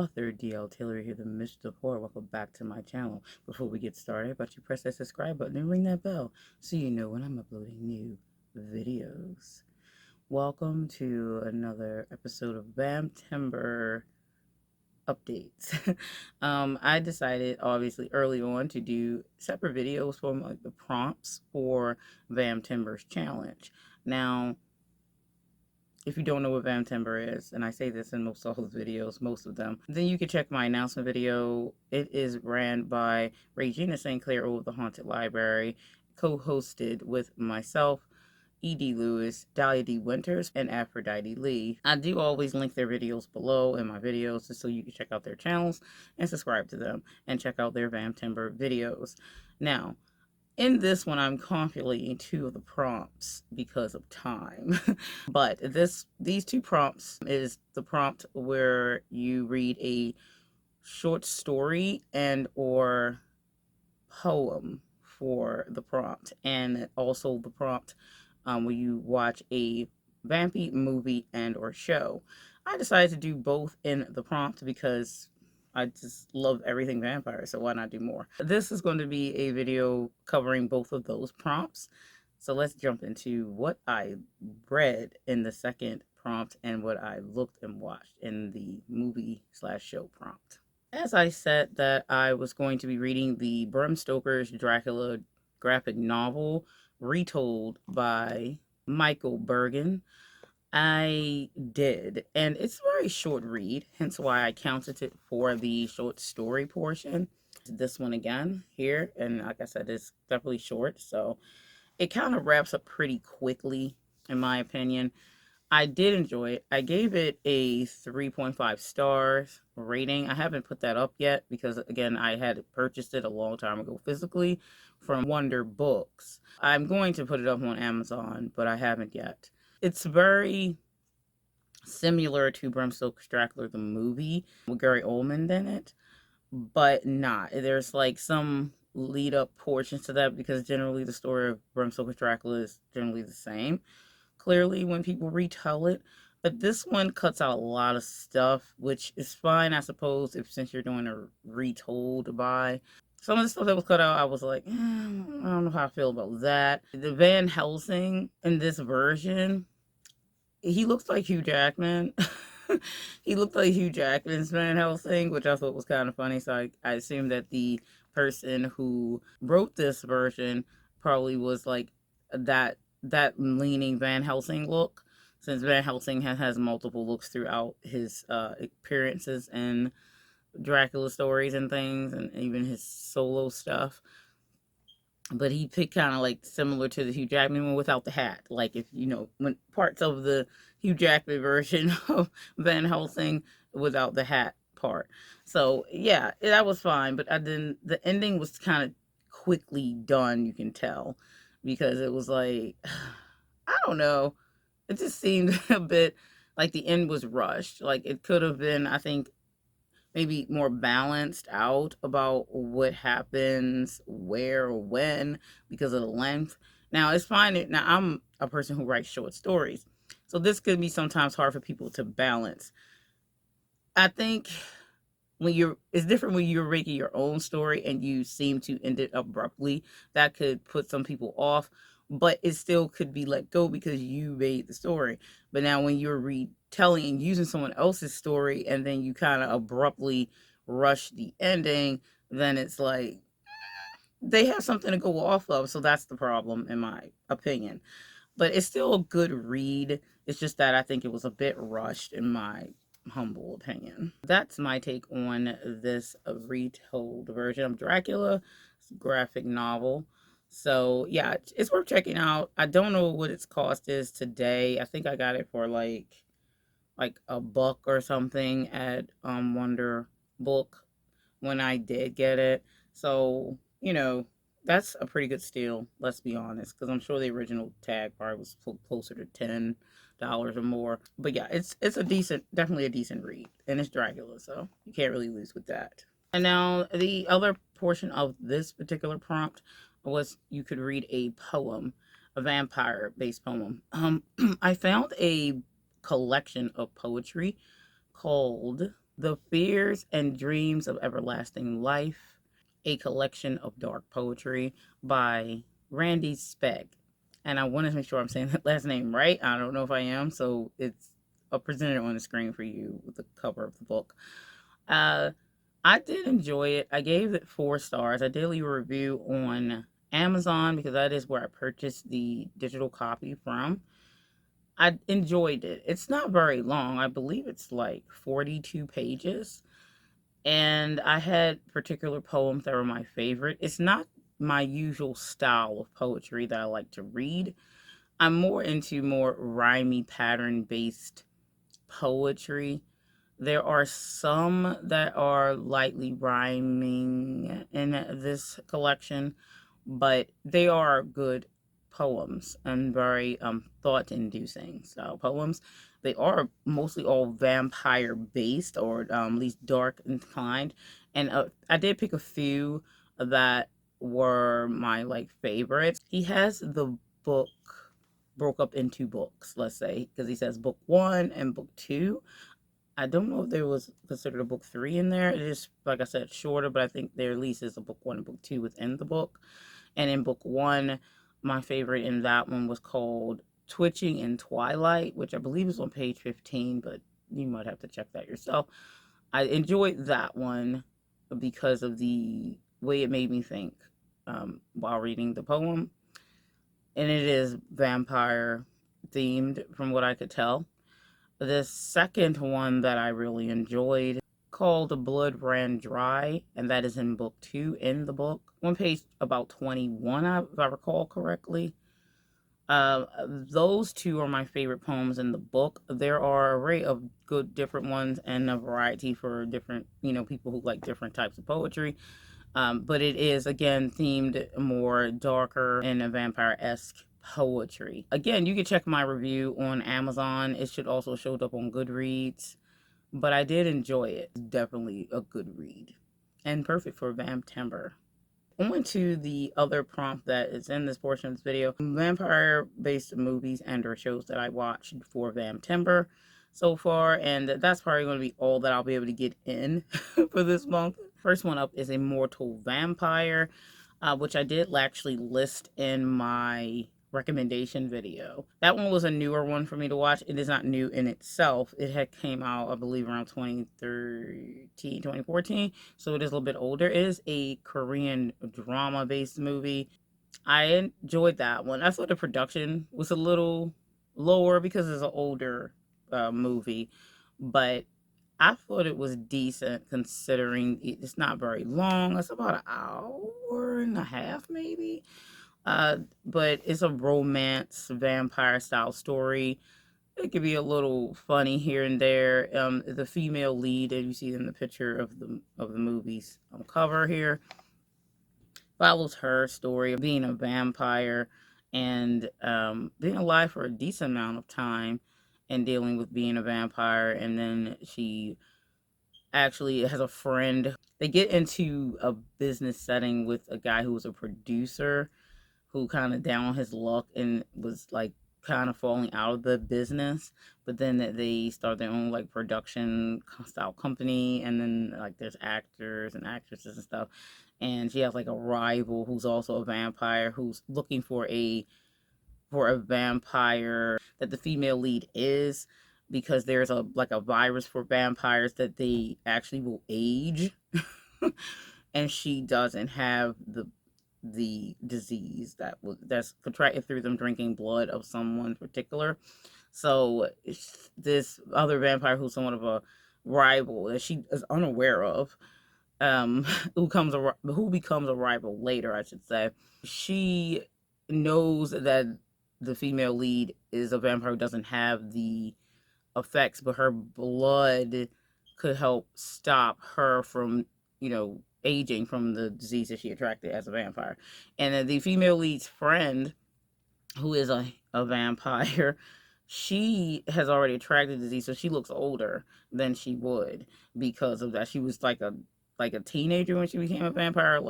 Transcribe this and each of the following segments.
author, DL Tillery here, the Mistress of Horror. Welcome back to my channel. Before we get started, but you press that subscribe button and ring that bell so you know when I'm uploading new videos. Welcome to another episode of Vamptember updates. I decided obviously early on to do separate videos for like the prompts for Vamptember's challenge. Now, if you don't know what Vamptember is, and I say this in most of the videos, most of them, then you can check my announcement video. It is ran by Regina St. Clair of the Haunted Library, co-hosted with myself, E.D. Lewis, Dahlia D. Winters, and Aphrodite Lee. I do always link their videos below in my videos just so you can check out their channels and subscribe to them and check out their Vamptember videos. Now, in this one, I'm compilating two of the prompts because of time. But these two prompts is the prompt where you read a short story and or poem for the prompt, and also the prompt where you watch a vampy movie and or show. I decided to do both in the prompt because I just love everything vampire, so why not do more? This is going to be a video covering both of those prompts. So let's jump into what I read in the second prompt and what I looked and watched in the movie / show prompt. As I said that I was going to be reading the Bram Stoker's Dracula graphic novel retold by Michael Bergen. I did, and it's a very short read, hence why I counted it for the short story portion. This one again here, and like I said, it's definitely short, so it kind of wraps up pretty quickly, in my opinion. I did enjoy it. I gave it a 3.5 stars rating. I haven't put that up yet because, again, I had purchased it a long time ago physically from Wonder Books. I'm going to put it up on Amazon, but I haven't yet. It's very similar to Bram Stoker's Dracula the movie with Gary Oldman in it, but not. There's like some lead up portions to that because generally the story of Bram Stoker's Dracula is generally the same. Clearly, when people retell it, but this one cuts out a lot of stuff, which is fine, I suppose, if since you're doing a retold by. Some of the stuff that was cut out, I was like, I don't know how I feel about that. The Van Helsing in this version, he looks like Hugh Jackman. He looked like Hugh Jackman's Van Helsing, which I thought was kind of funny. So I assumed that the person who wrote this version probably was like that leaning Van Helsing look, since Van Helsing has multiple looks throughout his appearances in Dracula stories and things, and even his solo stuff. But he picked kind of like similar to the Hugh Jackman one without the hat. Like, if you know, when parts of the Hugh Jackman version of Van Helsing without the hat part. So yeah, that was fine. But then the ending was kind of quickly done, you can tell, because it was like, I don't know. It just seemed a bit like the end was rushed. Like, it could have been, I think, maybe more balanced out about what happens, where, or when, because of the length. Now, it's fine. Now, I'm a person who writes short stories, so this could be sometimes hard for people to balance. I think it's different when you're making your own story and you seem to end it abruptly. That could put some people off, but it still could be let go because you made the story. But now when you're retelling and using someone else's story and then you kind of abruptly rush the ending, then it's like they have something to go off of. So that's the problem, in my opinion. But it's still a good read. It's just that I think it was a bit rushed, in my humble opinion. That's my take on this retold version of Dracula graphic novel. So yeah, it's worth checking out. I don't know what its cost is today. I think I got it for like $1 or something at Wonder Book when I did get it. So, you know, that's a pretty good steal, let's be honest, because I'm sure the original tag probably was closer to $10 or more. But yeah, it's definitely a decent read, and it's Dracula, so you can't really lose with that. And now the other portion of this particular prompt was you could read a poem, a vampire-based poem. I found a collection of poetry called The Fears and Dreams of Everlasting Life, a collection of dark poetry by Randy Speck. And I want to make sure I'm saying that last name right. I don't know if I am, so it's presented on the screen for you with the cover of the book. Uh, I did enjoy it. I gave it 4 stars. I did leave a review on Amazon because that is where I purchased the digital copy from. I enjoyed it. It's not very long. I believe it's like 42 pages. And I had particular poems that were my favorite. It's not my usual style of poetry that I like to read. I'm more into more rhymey pattern based poetry. There are some that are lightly rhyming in this collection, but they are good poems and very thought inducing style poems. They are mostly all vampire based or at least dark inclined. And I did pick a few that were my like favorites. He has the book broke up into books, let's say, because he says book 1 and book 2. I don't know if there was considered a book 3 in there. It is, like I said, shorter, but I think there at least is a book 1 and book 2 within the book. And in book 1, my favorite in that one was called Twitching in Twilight, which I believe is on page 15, but you might have to check that yourself. I enjoyed that one because of the way it made me think while reading the poem. And it is vampire themed from what I could tell. The second one that I really enjoyed called Blood Ran Dry, and that is in book 2 in the book. On page about 21, if I recall correctly. Those two are my favorite poems in the book. There are an array of good different ones and a variety for different, people who like different types of poetry. But it is, again, themed more darker and a vampire-esque poetry. Again, you can check my review on Amazon. It should also show up on Goodreads. But I did enjoy it. It's definitely a good read. And perfect for Vamptember. On to the other prompt that is in this portion of this video. Vampire-based movies and or shows that I watched for Vamptember so far. And that's probably going to be all that I'll be able to get in for this month. First one up is Immortal Vampire, which I did actually list in my recommendation video. That one was a newer one for me to watch. It is not new in itself. It had came out, I believe, around 2013, 2014. So it is a little bit older. It is a Korean drama-based movie. I enjoyed that one. I thought the production was a little lower because it's an older movie, but I thought it was decent considering it's not very long. It's about an hour and a half, maybe. But it's a romance vampire style story. It could be a little funny here and there. The female lead, as you see in the picture of the movie's cover here, follows her story of being a vampire and being alive for a decent amount of time and dealing with being a vampire. And then she actually has a friend. They get into a business setting with a guy who was a producer who kind of down on his luck and was like kind of falling out of the business, but then they start their own like production style company, and then like there's actors and actresses and stuff, and she has like a rival who's also a vampire who's looking for a vampire that the female lead is, because there's a virus for vampires that they actually will age and she doesn't have the disease that's contracted through them drinking blood of someone particular. So this other vampire who's somewhat of a rival that she is unaware of, who becomes a rival later, I should say. She knows that the female lead is a vampire who doesn't have the effects, but her blood could help stop her from, aging from the disease that she attracted as a vampire. And then the female lead's friend, who is a vampire, she has already attracted the disease, so she looks older than she would because of that. She was like a teenager when she became a vampire,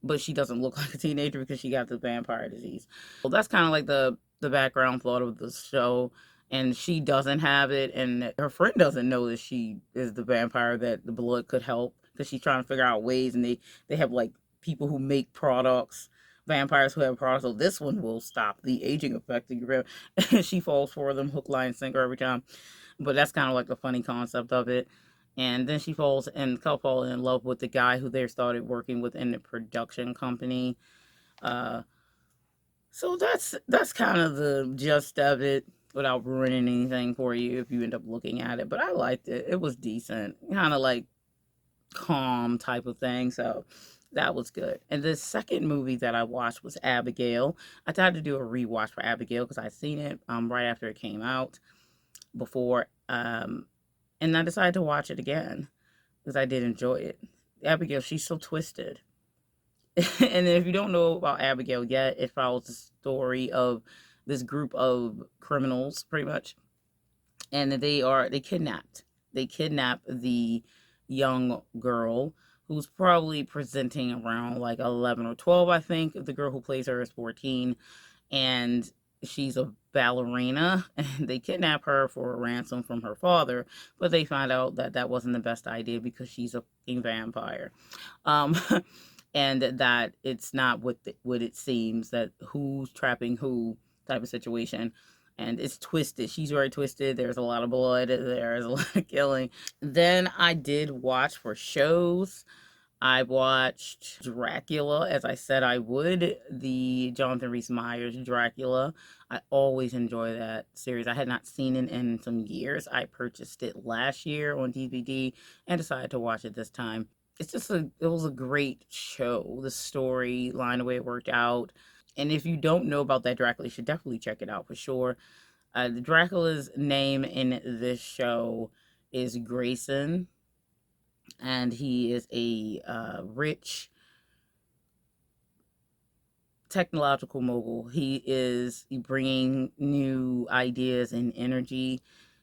but she doesn't look like a teenager because she got the vampire disease. Well, that's kind of like the background plot of the show. and she doesn't have it, and her friend doesn't know that she is the vampire that the blood could help, because she's trying to figure out ways, and they have like people who make products, vampires who have products, so this one will stop the aging effect. And she falls for them hook, line, sinker every time. But that's kind of like the funny concept of it. And then she fall in love with the guy who they started working with in the production company. uh so that's kind of the gist of it, without ruining anything for you if you end up looking at it. But I liked it. It was decent, kind of like calm type of thing. So that was good. And the second movie that I watched was Abigail. I tried to do a rewatch for Abigail because I seen it right after it came out before, and I decided to watch it again because I did enjoy it. Abigail, she's so twisted. And if you don't know about Abigail yet, it follows the story of this group of criminals, pretty much, and they kidnap the young girl who's probably presenting around like 11 or 12, I think. The girl who plays her is 14, and she's a ballerina, and they kidnap her for a ransom from her father, but they find out that that wasn't the best idea because she's a fucking vampire. um and that it's not what it seems, that who's trapping who type of situation. And it's twisted. She's very twisted. There's a lot of blood. There's a lot of killing. Then I did watch for shows. I watched Dracula, as I said I would, the Jonathan Rhys Meyers Dracula. I always enjoy that series. I had not seen it in some years. I purchased it last year on DVD and decided to watch it this time. It was a great show. The storyline, the way it worked out. And if you don't know about that Dracula, you should definitely check it out for sure. The Dracula's name in this show is Grayson, and he is a rich technological mogul. He is bringing new ideas and energy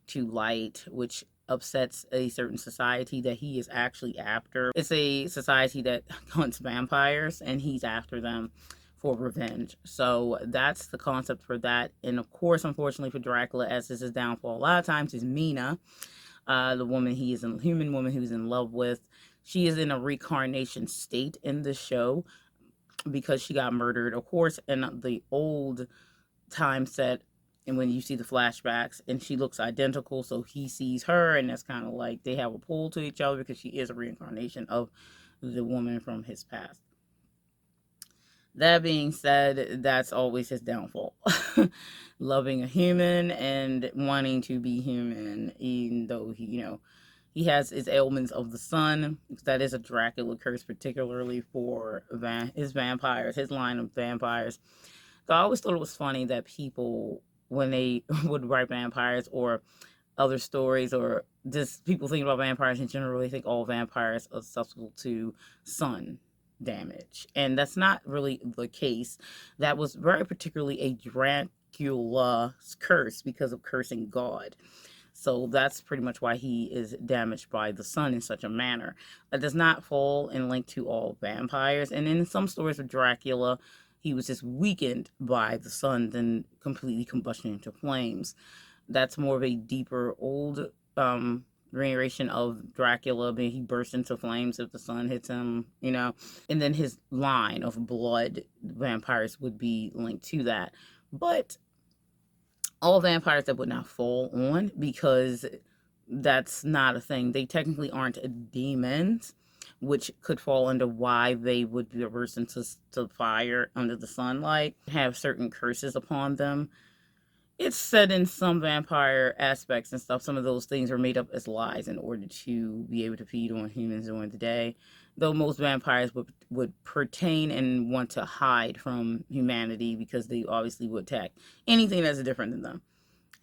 to light, which upsets a certain society that he is actually after. It's a society that hunts vampires, and he's after them for revenge. So that's the concept for that. And of course, unfortunately for Dracula, as this is downfall, a lot of times is Mina, the woman he is a human woman who's in love with. She is in a reincarnation state in the show because she got murdered, of course, in the old time set. And when you see the flashbacks, and she looks identical, so he sees her, and that's kind of like they have a pull to each other because she is a reincarnation of the woman from his past. That being said, that's always his downfall. Loving a human and wanting to be human, even though he has his ailments of the sun. That is a Dracula curse, particularly for his vampires, his line of vampires. So I always thought it was funny that people, when they would write vampires or other stories, or just people thinking about vampires in general, they think all vampires are susceptible to sun damage. And that's not really the case. That was very particularly a Dracula's curse because of cursing God. So that's pretty much why he is damaged by the sun in such a manner. It does not fall in link to all vampires. And in some stories of Dracula, he was just weakened by the sun, then completely combustion into flames. That's more of a deeper, old reiteration of Dracula, being he bursts into flames if the sun hits him. And then his line of blood vampires would be linked to that. But all vampires that would not fall on, because that's not a thing. They technically aren't demons, which could fall under why they would be averse to fire under the sunlight, have certain curses upon them. It's said in some vampire aspects and stuff, some of those things are made up as lies in order to be able to feed on humans during the day. Though most vampires would pertain and want to hide from humanity because they obviously would attack anything that's different than them.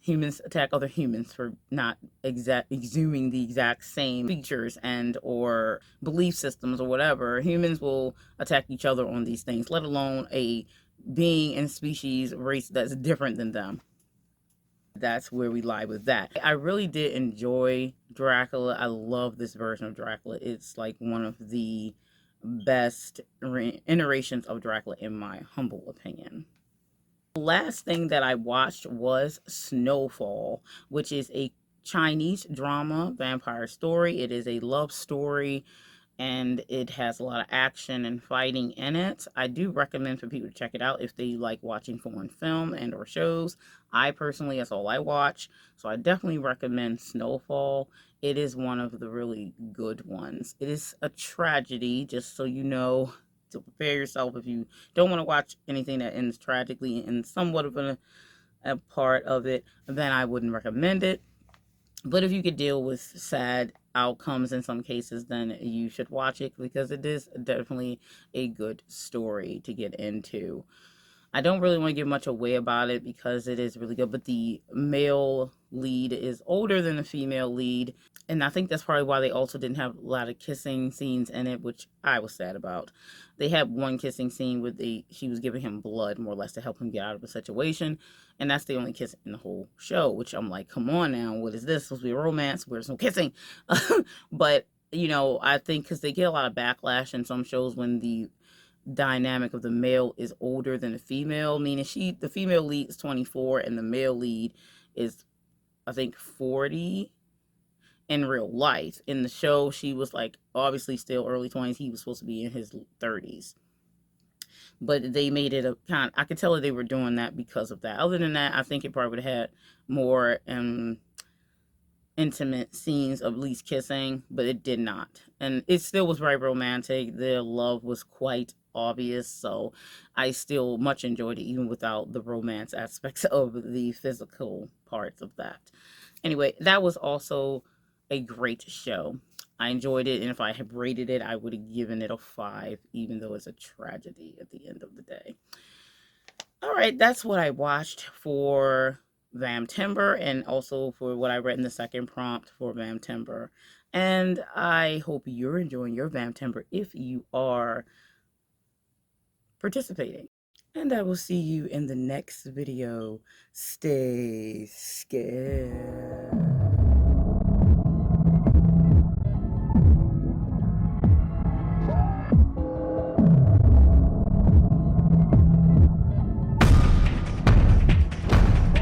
Humans attack other humans for not exhuming the exact same features and or belief systems or whatever. Humans will attack each other on these things, let alone a being and species race that's different than them. That's where we lie with that. I really did enjoy Dracula. I love this version of Dracula. It's like one of the best iterations of Dracula in my humble opinion. The last thing that I watched was Snowfall, which is a Chinese drama vampire story. It is a love story and it has a lot of action and fighting in it. I do recommend for people to check it out if they like watching foreign film and or shows. I personally, that's all I watch, so I definitely recommend Snowfall. It is one of the really good ones. It is a tragedy, just so you know, to prepare yourself if you don't want to watch anything that ends tragically and somewhat of a part of it, then I wouldn't recommend it. But if you could deal with sad outcomes in some cases, then you should watch it because it is definitely a good story to get into. I don't really want to give much away about it because it is really good, but the male lead is older than the female lead. And I think that's probably why they also didn't have a lot of kissing scenes in it, which I was sad about. They had one kissing scene where she was giving him blood, more or less, to help him get out of a situation. And that's the only kiss in the whole show, which I'm like, come on now, what is this? Supposed to be a romance? Where's no kissing? But, you know, I think because they get a lot of backlash in some shows when the dynamic of the male is older than the female, meaning the female lead is 24 and the male lead is, I think, 40 in real life. In the show, she was like obviously still early 20s. He was supposed to be in his 30s. But they made it a kind I could tell that they were doing that because of that. Other than that, I think it probably would have had more intimate scenes of at least kissing, but it did not. And it still was very romantic. Their love was quite obvious, so I still much enjoyed it even without the romance aspects of the physical parts of that. Anyway, that was also a great show. I enjoyed it, and if I had rated it, I would have given it a 5, even though it's a tragedy at the end of the day. All right, that's what I watched for Vamptember, and also for what I read in the second prompt for Vamptember. And I hope you're enjoying your Vamptember if you are participating. And I will see you in the next video. Stay scared.